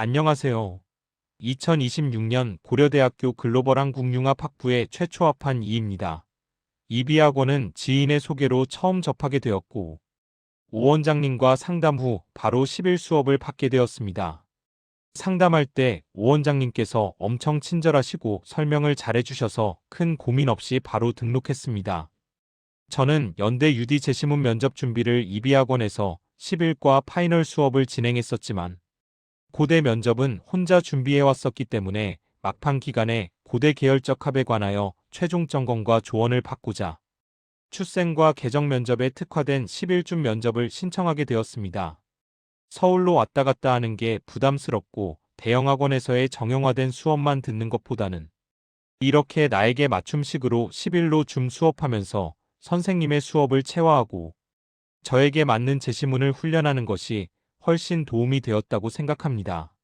안녕하세요. 2026년 고려대학교 글로벌 한국융합학부에 최초 합한 이입니다. 이비학원은 지인의 소개로 처음 접하게 되었고, 오 원장님과 상담 후 바로 10일 수업을 받게 되었습니다. 상담할 때 오 원장님께서 엄청 친절하시고 설명을 잘해주셔서 큰 고민 없이 바로 등록했습니다. 저는 연대 UD 재시문 면접 준비를 이비학원에서 10일과 파이널 수업을 진행했었지만, 고대 면접은 혼자 준비해왔었기 때문에 막판 기간에 고대 계열적 합에 관하여 최종 점검과 조언을 받고자 추생과 개정 면접에 특화된 10일준 면접을 신청하게 되었습니다. 서울로 왔다 갔다 하는 게 부담스럽고 대형학원에서의 정형화된 수업만 듣는 것보다는 이렇게 나에게 맞춤식으로 10일로 줌 수업하면서 선생님의 수업을 체화하고 저에게 맞는 제시문을 훈련하는 것이 훨씬 도움이 되었다고 생각합니다.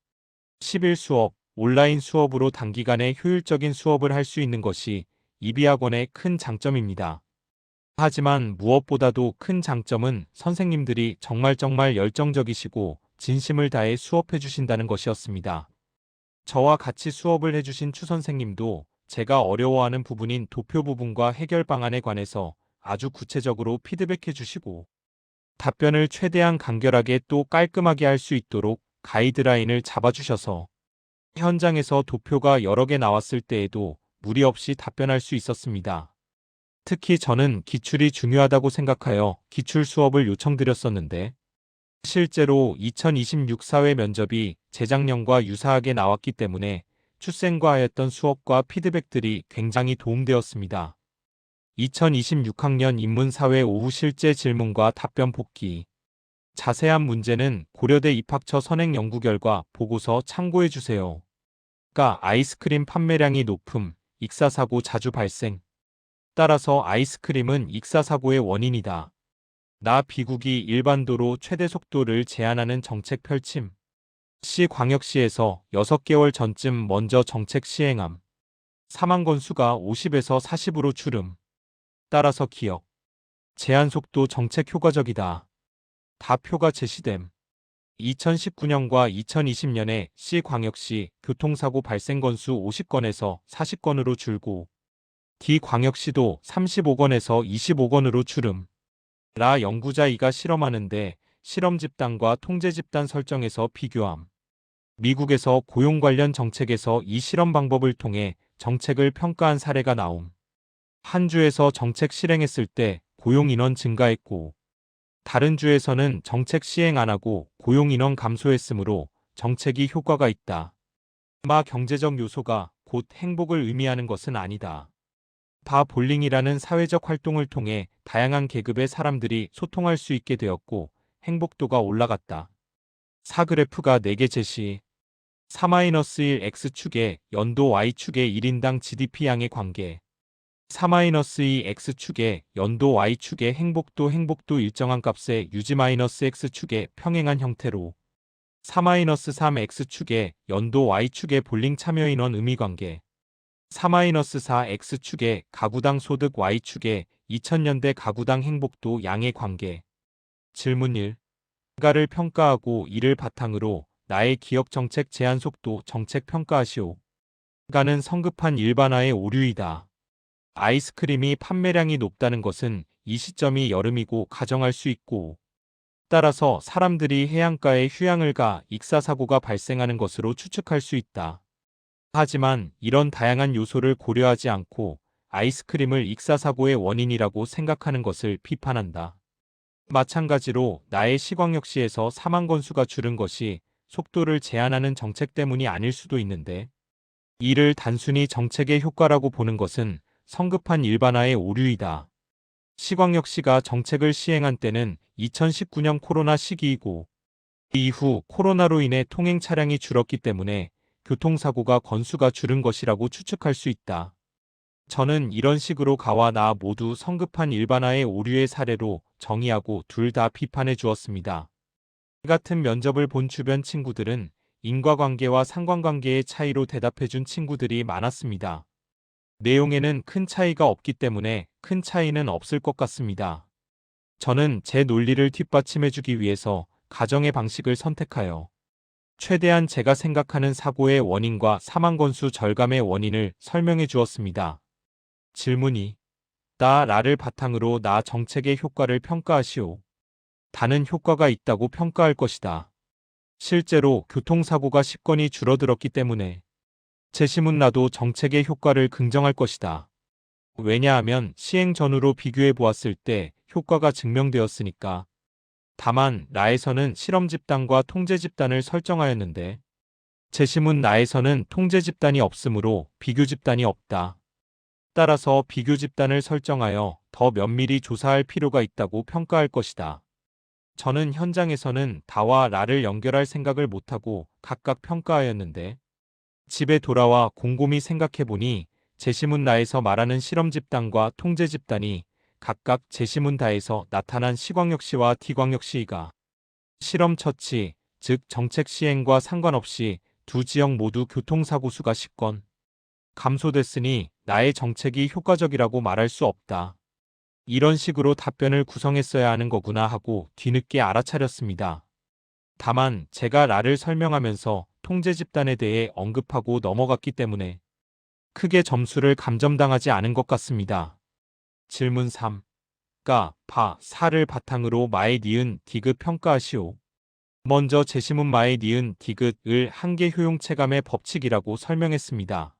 10일 수업, 온라인 수업으로 단기간에 효율적인 수업을 할 수 있는 것이 이비학원의 큰 장점입니다. 하지만 무엇보다도 큰 장점은 선생님들이 정말 열정적이시고 진심을 다해 수업해 주신다는 것이었습니다. 저와 같이 수업을 해주신 추 선생님도 제가 어려워하는 부분인 도표 부분과 해결 방안에 관해서 아주 구체적으로 피드백해 주시고 답변을 최대한 간결하게 또 깔끔하게 할 수 있도록 가이드라인을 잡아주셔서 현장에서 도표가 여러 개 나왔을 때에도 무리 없이 답변할 수 있었습니다. 특히 저는 기출이 중요하다고 생각하여 기출 수업을 요청드렸었는데 실제로 2026 사회 면접이 재작년과 유사하게 나왔기 때문에 추생과 하였던 수업과 피드백들이 굉장히 도움되었습니다. 2026학년 인문사회 오후 실제 질문과 답변 복기. 자세한 문제는 고려대 입학처 선행 연구 결과 보고서 참고해 주세요. 아이스크림 판매량이 높음, 익사사고 자주 발생. 따라서 아이스크림은 익사사고의 원인이다. 비국이 일반도로 최대 속도를 제한하는 정책 펼침. 시광역시에서 6개월 전쯤 먼저 정책 시행함. 사망 건수가 50에서 40으로 줄음. 따라서 기억. 제한 속도 정책 효과적이다. 표가 제시됨. 2019년과 2020년에 시광역시 교통사고 발생 건수 50건에서 40건으로 줄고 D광역시도 35건에서 25건으로 줄음. 연구자 이가 실험하는데 실험 집단과 통제 집단 설정에서 비교함. 미국에서 고용 관련 정책에서 이 실험 방법을 통해 정책을 평가한 사례가 나옴. 한 주에서 정책 실행했을 때 고용 인원 증가했고 다른 주에서는 정책 시행 안 하고 고용 인원 감소했으므로 정책이 효과가 있다. 경제적 요소가 곧 행복을 의미하는 것은 아니다. 볼링이라는 사회적 활동을 통해 다양한 계급의 사람들이 소통할 수 있게 되었고 행복도가 올라갔다. 그래프가 4개 제시. 4-1 X축의 연도 Y축의 1인당 GDP 양의 관계. 4-2 X축의 연도 Y축의 행복도 일정한 값의 유지 X축의 평행한 형태로 4-3 X축의 연도 Y축의 볼링 참여 인원 의미 관계 4-4 X축의 가구당 소득 Y축의 2000년대 가구당 행복도 양의 관계. 질문 1. 가를 평가하고 이를 바탕으로 나의 기억 정책 제한 속도 정책 평가하시오. 가는 성급한 일반화의 오류이다. 아이스크림이 판매량이 높다는 것은 이 시점이 여름이고 가정할 수 있고 따라서 사람들이 해안가에 휴양을 가 익사사고가 발생하는 것으로 추측할 수 있다. 하지만 이런 다양한 요소를 고려하지 않고 아이스크림을 익사사고의 원인이라고 생각하는 것을 비판한다. 마찬가지로 나의 시광역시에서 사망 건수가 줄은 것이 속도를 제한하는 정책 때문이 아닐 수도 있는데 이를 단순히 정책의 효과라고 보는 것은 성급한 일반화의 오류이다. 시광역시가 정책을 시행한 때는 2019년 코로나 시기이고 이후 코로나로 인해 통행 차량이 줄었기 때문에 교통사고가 건수가 줄은 것이라고 추측할 수 있다. 저는 이런 식으로 가와 나 모두 성급한 일반화의 오류의 사례로 정의하고 둘 다 비판해 주었습니다. 이 같은 면접을 본 주변 친구들은 인과관계와 상관관계의 차이로 대답해 준 친구들이 많았습니다. 내용에는 큰 차이가 없기 때문에 큰 차이는 없을 것 같습니다. 저는 제 논리를 뒷받침해 주기 위해서 가정의 방식을 선택하여 최대한 제가 생각하는 사고의 원인과 사망 건수 절감의 원인을 설명해 주었습니다. 질문이 라를 바탕으로 나 정책의 효과를 평가하시오. 다는 효과가 있다고 평가할 것이다. 실제로 교통사고가 10건이 줄어들었기 때문에 제시문 나도 정책의 효과를 긍정할 것이다. 왜냐하면 시행 전후로 비교해 보았을 때 효과가 증명되었으니까. 다만 라에서는 실험 집단과 통제 집단을 설정하였는데 제시문 나에서는 통제 집단이 없으므로 비교 집단이 없다. 따라서 비교 집단을 설정하여 더 면밀히 조사할 필요가 있다고 평가할 것이다. 저는 현장에서는 다와 라를 연결할 생각을 못하고 각각 평가하였는데 집에 돌아와 곰곰이 생각해보니 제시문 나에서 말하는 실험 집단과 통제 집단이 각각 제시문 다에서 나타난 시광역시와 D광역시가 실험 처치, 즉 정책 시행과 상관없이 두 지역 모두 교통사고 수가 10건 감소됐으니 나의 정책이 효과적이라고 말할 수 없다. 이런 식으로 답변을 구성했어야 하는 거구나 하고 뒤늦게 알아차렸습니다. 다만 제가 라를 설명하면서 통제 집단에 대해 언급하고 넘어갔기 때문에 크게 점수를 감점당하지 않은 것 같습니다. 질문 3. 사를 바탕으로 마의 니은 디귿 평가하시오. 먼저 제시문 마의 니은 디귿을 한계 효용 체감의 법칙이라고 설명했습니다.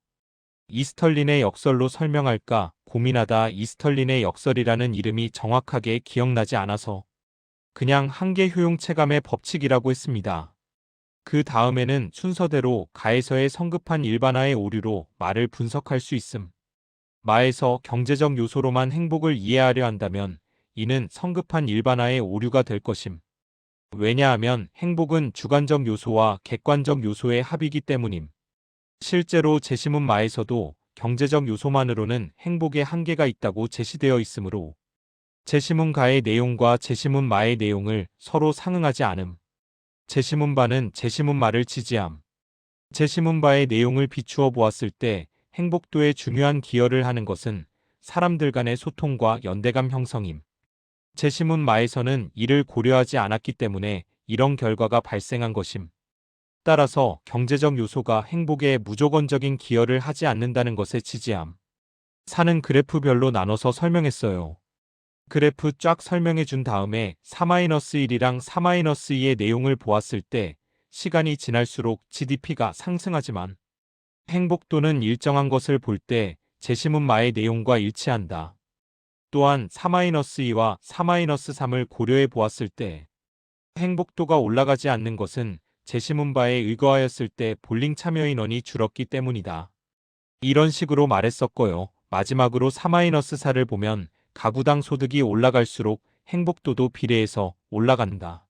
이스털린의 역설로 설명할까 고민하다 이스털린의 역설이라는 이름이 정확하게 기억나지 않아서 그냥 한계 효용 체감의 법칙이라고 했습니다. 그 다음에는 순서대로 가에서의 성급한 일반화의 오류로 마를 분석할 수 있음. 마에서 경제적 요소로만 행복을 이해하려 한다면 이는 성급한 일반화의 오류가 될 것임. 왜냐하면 행복은 주관적 요소와 객관적 요소의 합이기 때문임. 실제로 제시문 마에서도 경제적 요소만으로는 행복의 한계가 있다고 제시되어 있으므로 제시문 가의 내용과 제시문 마의 내용을 서로 상응하지 않음. 제시문 바는 제시문 마를 지지함. 제시문 바의 내용을 비추어 보았을 때 행복도에 중요한 기여를 하는 것은 사람들 간의 소통과 연대감 형성임. 제시문 마에서는 이를 고려하지 않았기 때문에 이런 결과가 발생한 것임. 따라서 경제적 요소가 행복에 무조건적인 기여를 하지 않는다는 것에 지지함. 사는 그래프별로 나눠서 설명했어요. 그래프 쫙 설명해 준 다음에 4-1이랑 4-2의 내용을 보았을 때 시간이 지날수록 GDP가 상승하지만 행복도는 일정한 것을 볼 때 제시문 마의 내용과 일치한다. 또한 4-2와 4-3을 고려해 보았을 때 행복도가 올라가지 않는 것은 제시문바에 의거하였을 때 볼링 참여 인원이 줄었기 때문이다. 이런 식으로 말했었고요. 마지막으로 4-4를 보면 가구당 소득이 올라갈수록 행복도도 비례해서 올라간다.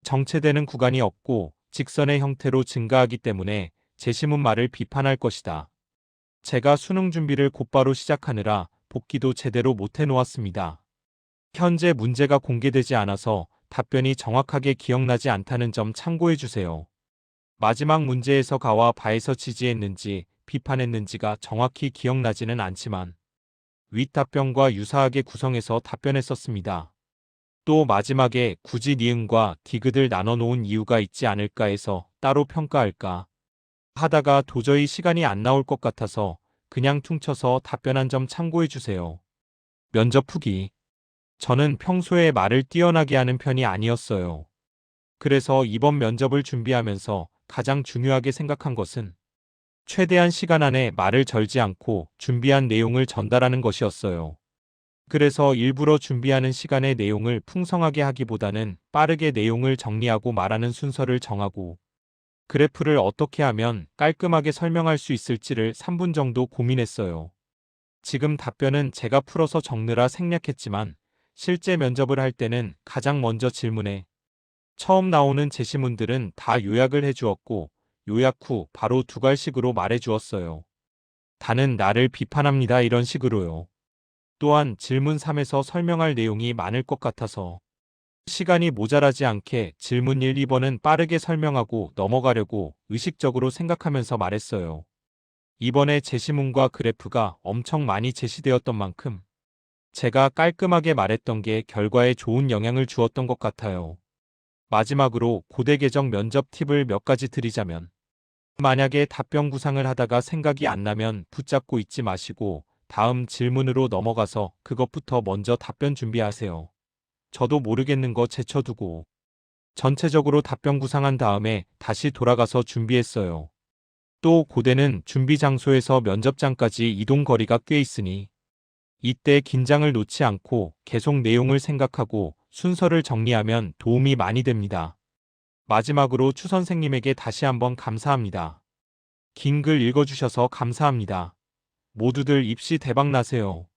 정체되는 구간이 없고 직선의 형태로 증가하기 때문에 제시문말을 비판할 것이다. 제가 수능 준비를 곧바로 시작하느라 복기도 제대로 못해 놓았습니다. 현재 문제가 공개되지 않아서 답변이 정확하게 기억나지 않다는 점 참고해 주세요. 마지막 문제에서 가와 바에서 지지했는지 비판했는지가 정확히 기억나지는 않지만 윗답변과 유사하게 구성해서 답변했었습니다. 또 마지막에 굳이 니은과 디귿을 나눠 놓은 이유가 있지 않을까 해서 따로 평가할까 하다가 도저히 시간이 안 나올 것 같아서 그냥 퉁쳐서 답변한 점 참고해 주세요. 면접 후기. 저는 평소에 말을 뛰어나게 하는 편이 아니었어요. 그래서 이번 면접을 준비하면서 가장 중요하게 생각한 것은 최대한 시간 안에 말을 절지 않고 준비한 내용을 전달하는 것이었어요. 그래서 일부러 준비하는 시간의 내용을 풍성하게 하기보다는 빠르게 내용을 정리하고 말하는 순서를 정하고 그래프를 어떻게 하면 깔끔하게 설명할 수 있을지를 3분 정도 고민했어요. 지금 답변은 제가 풀어서 적느라 생략했지만 실제 면접을 할 때는 가장 먼저 질문에 처음 나오는 제시문들은 다 요약을 해주었고 요약 후 바로 두갈식으로 말해주었어요. 다는 나를 비판합니다 이런 식으로요. 또한 질문 3에서 설명할 내용이 많을 것 같아서 시간이 모자라지 않게 질문 1, 2번은 빠르게 설명하고 넘어가려고 의식적으로 생각하면서 말했어요. 이번에 제시문과 그래프가 엄청 많이 제시되었던 만큼 제가 깔끔하게 말했던 게 결과에 좋은 영향을 주었던 것 같아요. 마지막으로 고대 계정 면접 팁을 몇 가지 드리자면, 만약에 답변 구상을 하다가 생각이 안 나면 붙잡고 있지 마시고 다음 질문으로 넘어가서 그것부터 먼저 답변 준비하세요. 저도 모르겠는 거 제쳐두고 전체적으로 답변 구상한 다음에 다시 돌아가서 준비했어요. 또 고대는 준비 장소에서 면접장까지 이동 거리가 꽤 있으니 이때 긴장을 놓지 않고 계속 내용을 생각하고 순서를 정리하면 도움이 많이 됩니다. 마지막으로 추 선생님에게 다시 한번 감사합니다. 긴 글 읽어주셔서 감사합니다. 모두들 입시 대박 나세요.